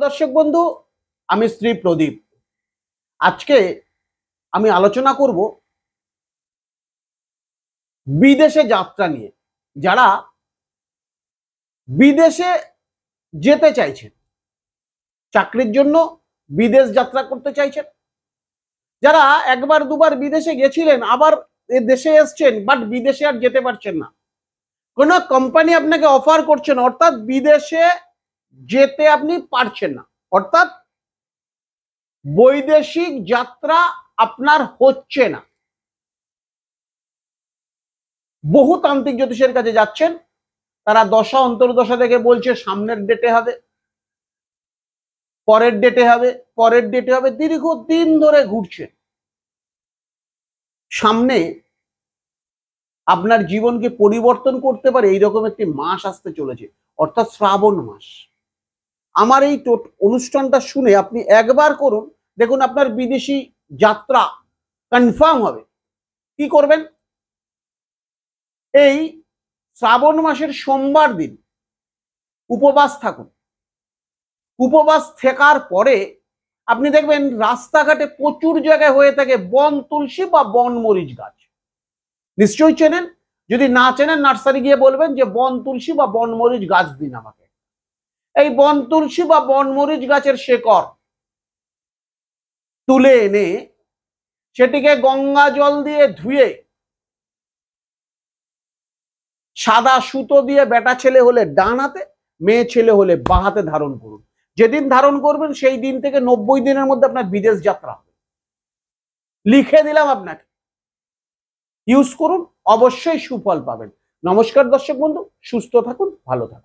দর্শক বন্ধু, আমি শ্রী প্রদীপ। আজকে আমি আলোচনা করব বিদেশে যাত্রা নিয়ে। যারা বিদেশে যেতে চাইছেন, চাকরির জন্য বিদেশ যাত্রা করতে চাইছেন, যারা একবার দুবার বিদেশে গেছিলেন আবার দেশে এসছেন বাট বিদেশে আর যেতে পারছেন না, কোন কোম্পানি আপনাকে অফার করছে না, অর্থাৎ বিদেশে যেতে আপনি পারছেন না, অর্থাৎ বৈদেশিক যাত্রা আপনার হচ্ছে না। বহু তান্ত্রিক জ্যোতিষের কাছে যাচ্ছেন, তারা দশা অন্তর্দশা থেকে বলছে সামনের ডেটে হবে, পরের ডেটে হবে, পরের ডেটে হবে, দীর্ঘদিন ধরে ঘুরছে। সামনে আপনার জীবনকে পরিবর্তন করতে পারে এইরকম একটি মাস আসতে চলেছে, অর্থাৎ শ্রাবণ মাস। আমার এই অনুষ্ঠানটা শুনে আপনি একবার করুন, দেখুন আপনার বিদেশি যাত্রা কনফার্ম হবে। কি করবেন? এই শ্রাবণ মাসের সোমবার দিন উপবাস থাকুন। উপবাস থাকার পরে আপনি দেখবেন রাস্তাঘাটে প্রচুর জায়গায় হয়ে থাকে বন তুলসী বা বনমরিচ গাছ। নিশ্চয়ই চেনেন, যদি না চেনেন নার্সারি গিয়ে বলবেন যে বন তুলসী বা বনমরিচ গাছ দিন আমাকে। এই বন তুলসী বা বনমরিচ গাছের শেকড় তুলে এনে সেটিকে গঙ্গা জল দিয়ে ধুয়ে সাদা সুতো দিয়ে বেটা ছেলে হলে ডান হাতে, মেয়ে ছেলে হলে বাঁ হাতে ধারণ করুন। যেদিন ধারণ করবেন সেই দিন থেকে 90 দিনের মধ্যে আপনার বিদেশ যাত্রা হবে। লিখে দিলাম আপনাকে, ইউজ করুন, অবশ্যই সুফল পাবেন। নমস্কার দর্শক বন্ধু, সুস্থ থাকুন, ভালো থাকুন।